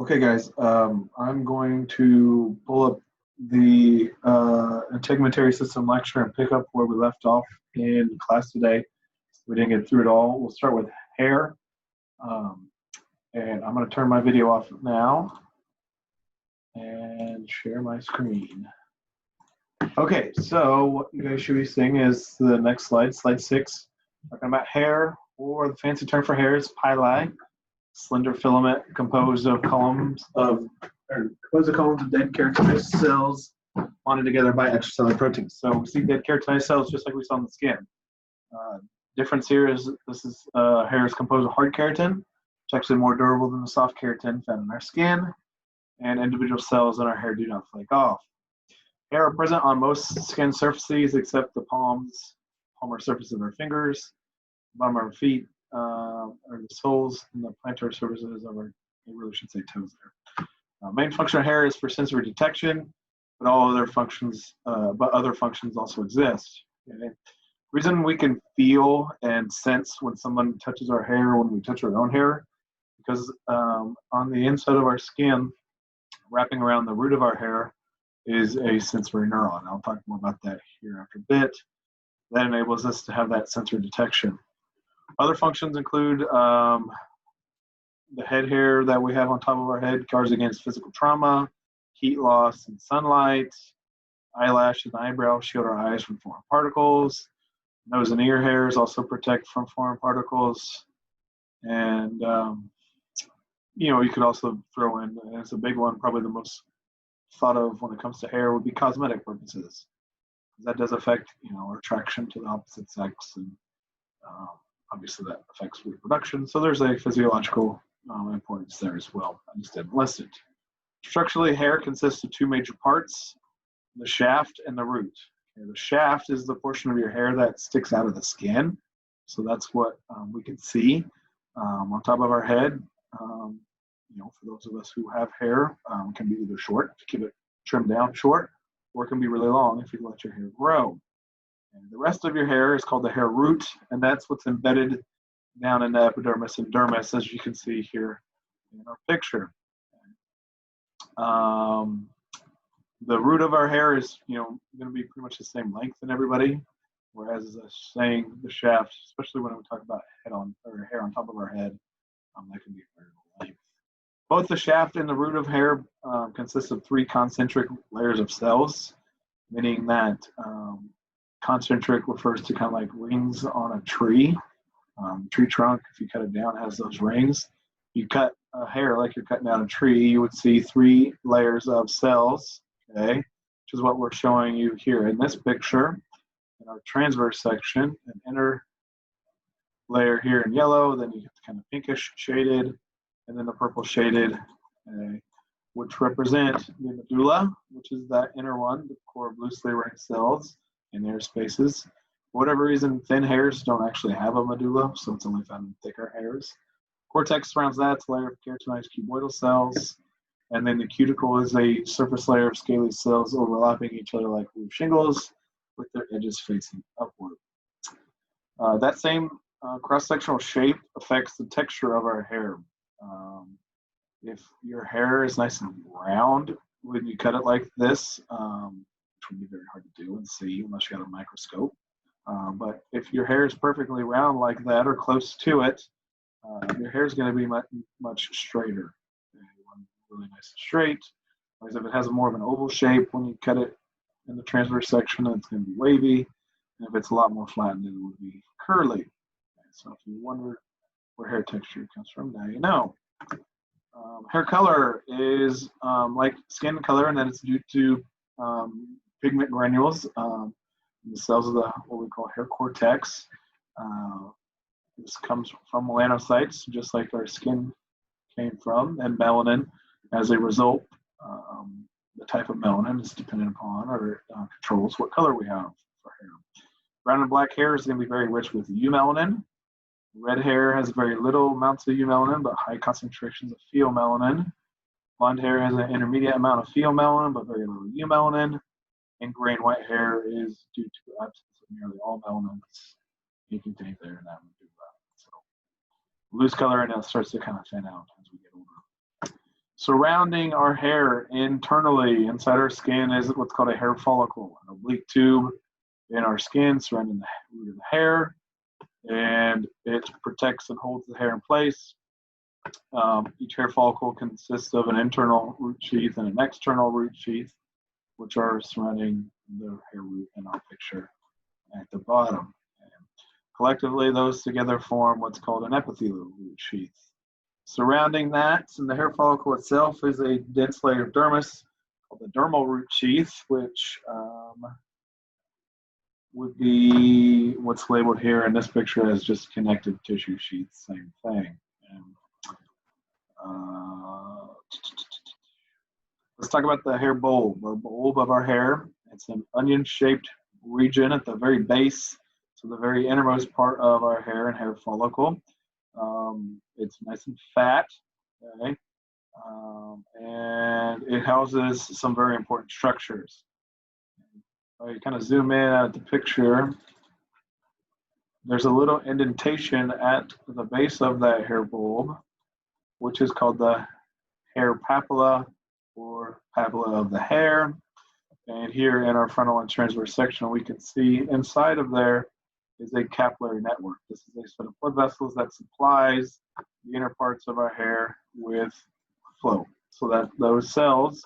Okay, guys, I'm going to pull up the integumentary system lecture and pick up where we left off in class today. We didn't get through it all. We'll start with hair, um, and I'm going to turn my video off now and share my screen. Okay, so what you guys should be seeing is the next slide, slide 6, talking about hair, or the fancy term for hair is pili. Slender filament composed of columns of dead keratinized cells bonded together by extracellular proteins. So we see dead keratinized cells just like we saw in the skin. Difference here is hair is composed of hard keratin. It's actually more durable than the soft keratin found in our skin, and individual cells in our hair do not flake off. Hair are present on most skin surfaces except the palmar surface of our fingers, bottom of our feet, or the soles and the plantar surfaces of our, I really should say toes there. Main function of hair is for sensory detection, but other functions also exist. Okay? Reason we can feel and sense when someone touches our hair when we touch our own hair, because on the inside of our skin, wrapping around the root of our hair, is a sensory neuron. I'll talk more about that here after a bit. That enables us to have that sensory detection. Other functions include the head hair that we have on top of our head guards against physical trauma, heat loss and sunlight. Eyelash and eyebrows shield our eyes from foreign particles. Nose and ear hairs also protect from foreign particles. And, you could also throw in, and it's a big one, probably the most thought of when it comes to hair would be cosmetic purposes. That does affect, our attraction to the opposite sex, and obviously that affects reproduction. So there's a physiological importance there as well. I just didn't list it. Structurally, hair consists of two major parts, the shaft and the root. Okay, the shaft is the portion of your hair that sticks out of the skin. So that's what we can see on top of our head. For those of us who have hair, it can be either short, to keep it trimmed down short, or it can be really long if you let your hair grow. And the rest of your hair is called the hair root, and that's what's embedded down in the epidermis and dermis, as you can see here in our picture. The root of our hair is, going to be pretty much the same length in everybody, whereas the shaft, especially when we talk about hair on top of our head, that can be variable length. Both the shaft and the root of hair consist of 3 concentric layers of cells, meaning that concentric refers to kind of like rings on a tree. Tree trunk, if you cut it down, has those rings. You cut a hair like you're cutting down a tree, you would see 3 layers of cells, okay, which is what we're showing you here in this picture. In our transverse section, an inner layer here in yellow, then you get the kind of pinkish shaded, and then the purple shaded, which represent the medulla, which is that inner one, the core of loosely arranged cells in their spaces. For whatever reason, thin hairs don't actually have a medulla, so it's only found in thicker hairs. Cortex surrounds that, it's a layer of keratinized cuboidal cells, and then the cuticle is a surface layer of scaly cells overlapping each other like roof shingles, with their edges facing upward. That same cross-sectional shape affects the texture of our hair. If your hair is nice and round when you cut it like this, which would be very hard to do and see unless you got a microscope, but if your hair is perfectly round like that or close to it, your hair is going to be much straighter. You want really nice and straight. Whereas if it has more of an oval shape when you cut it in the transverse section, it's going to be wavy. And if it's a lot more flattened, it would be curly. So if you wonder where hair texture comes from, now you know. Hair color is like skin color, and that it's due to pigment granules in the cells of what we call hair cortex. This comes from melanocytes, just like our skin came from, and melanin. As a result, the type of melanin is dependent upon or controls what color we have for hair. Brown and black hair is going to be very rich with eumelanin. Red hair has very little amounts of eumelanin, but high concentrations of pheomelanin. Blonde hair has an intermediate amount of pheomelanin, but very little eumelanin. And gray and white hair is due to the absence of nearly all melanin contained there in that medulla. So lose color, and it starts to kind of thin out as we get older. Surrounding our hair internally inside our skin is what's called a hair follicle, an oblique tube in our skin surrounding the root of the hair, and it protects and holds the hair in place. Each hair follicle consists of an internal root sheath and an external root sheath, which are surrounding the hair root in our picture at the bottom. And collectively, those together form what's called an epithelial root sheath. Surrounding that, in the hair follicle itself, is a dense layer of dermis called the dermal root sheath, which would be what's labeled here in this picture as just connective tissue sheath, same thing. And, let's talk about the hair bulb, or bulb of our hair. It's an onion-shaped region at the very base, so the very innermost part of our hair and hair follicle. It's nice and fat, okay? And it houses some very important structures. If I kind of zoom in at the picture, there's a little indentation at the base of that hair bulb, which is called the hair papilla, or papilla of the hair. And here in our frontal and transverse section, we can see inside of there is a capillary network. This is a set of blood vessels that supplies the inner parts of our hair with flow, so that those cells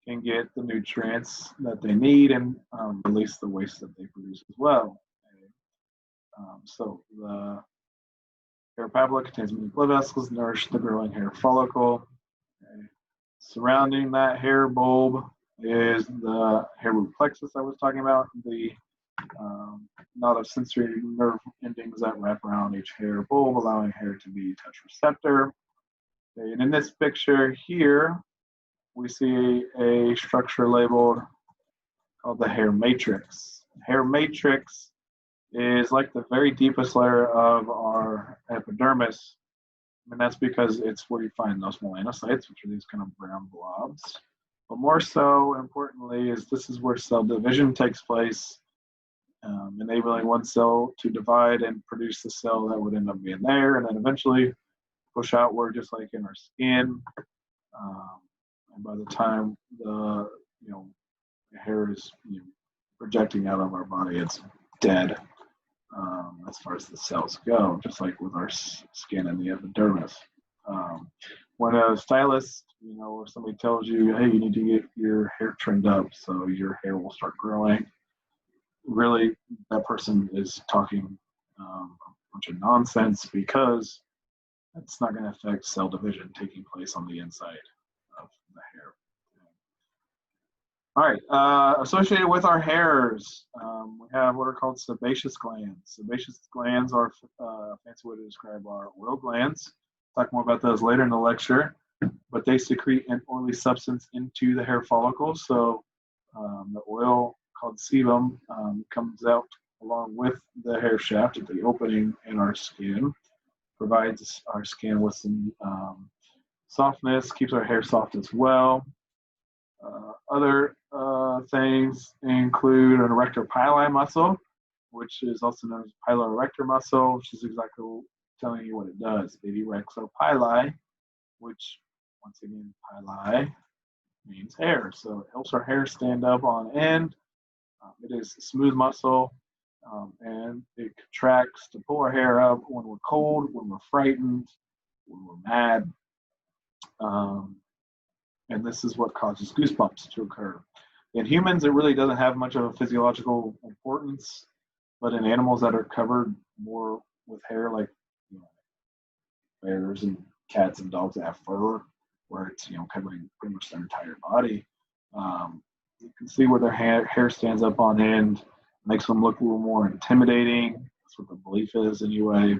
can get the nutrients that they need and release the waste that they produce as well. So the hair papilla contains many blood vessels, nourish the growing hair follicle. Surrounding that hair bulb is the hair root plexus I was talking about, the knot of sensory nerve endings that wrap around each hair bulb, allowing hair to be touch receptor. Okay, and in this picture here, we see a structure labeled called the hair matrix. Hair matrix is like the very deepest layer of our epidermis, and that's because it's where you find those melanocytes, which are these kind of brown blobs. But more so, importantly, is this is where cell division takes place, enabling one cell to divide and produce the cell that would end up being there, and then eventually push outward, just like in our skin. And by the time the hair is projecting out of our body, it's dead as far as the cells go, just like with our skin and the epidermis. When a stylist, or somebody tells you, hey, you need to get your hair trimmed up so your hair will start growing, really that person is talking a bunch of nonsense, because it's not going to affect cell division taking place on the inside of the hair. All right, associated with our hairs, we have what are called sebaceous glands. Sebaceous glands are a fancy way to describe our oil glands. Talk more about those later in the lecture, but they secrete an oily substance into the hair follicle. So the oil called sebum comes out along with the hair shaft at the opening in our skin, provides our skin with some softness, keeps our hair soft as well. Other things include an erector pili muscle, which is also known as piloerector muscle, which is exactly telling you what it does. It erects our pili, which, once again, pili means hair. So it helps our hair stand up on end. It is a smooth muscle, and it contracts to pull our hair up when we're cold, when we're frightened, when we're mad. And this is what causes goosebumps to occur. In humans, it really doesn't have much of a physiological importance, but in animals that are covered more with hair, like bears and cats and dogs that have fur, where it's covering pretty much their entire body, you can see where their hair stands up on end, makes them look a little more intimidating. That's what the belief is anyway.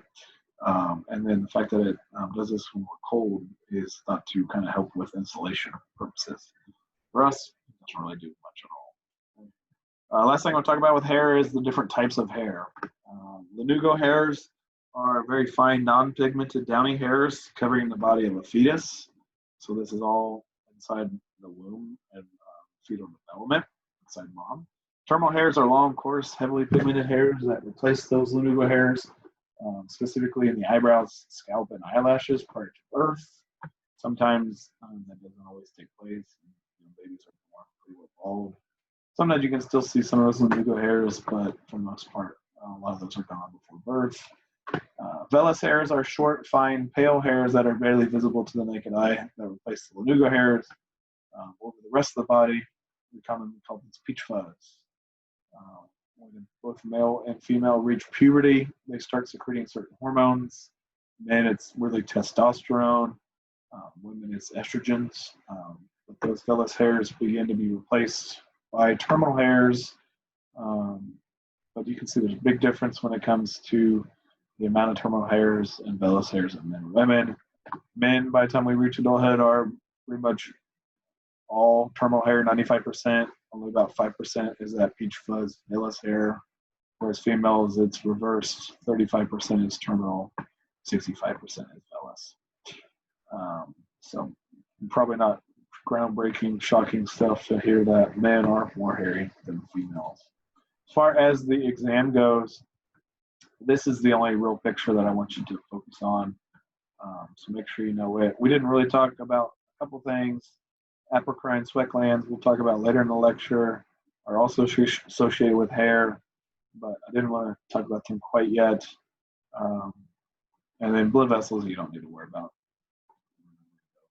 And then the fact that it does this when we're cold is thought to kind of help with insulation purposes. For us, it doesn't really do much at all. Last thing I want to talk about with hair is the different types of hair. Lanugo hairs are very fine, non-pigmented downy hairs covering the body of a fetus. So this is all inside the womb and fetal development, inside mom. Terminal hairs are long, coarse, heavily pigmented hairs that replace those lanugo hairs, specifically in the eyebrows, scalp, and eyelashes prior to birth. Sometimes that doesn't always take place. Babies are born pretty well bald. Sometimes you can still see some of those lanugo hairs, but for the most part, a lot of those are gone before birth. Vellus hairs are short, fine, pale hairs that are barely visible to the naked eye that replace the lanugo hairs. Over the rest of the body, we commonly call these peach fuzz. When both male and female reach puberty, they start secreting certain hormones. Men, it's really testosterone. Women, it's estrogens. But those vellus hairs begin to be replaced by terminal hairs. But you can see there's a big difference when it comes to the amount of terminal hairs and vellus hairs in men and women. Men, by the time we reach adulthood, are pretty much all terminal hair, 95%. Only about 5% is that peach fuzz vellus hair. Whereas females, it's reversed. 35% is terminal, 65% is vellus. So probably not groundbreaking, shocking stuff to hear that men are more hairy than females. As far as the exam goes, this is the only real picture that I want you to focus on. So make sure you know it. We didn't really talk about a couple things. Apocrine sweat glands, we'll talk about later in the lecture, are also associated with hair, but I didn't want to talk about them quite yet. And then blood vessels, you don't need to worry about.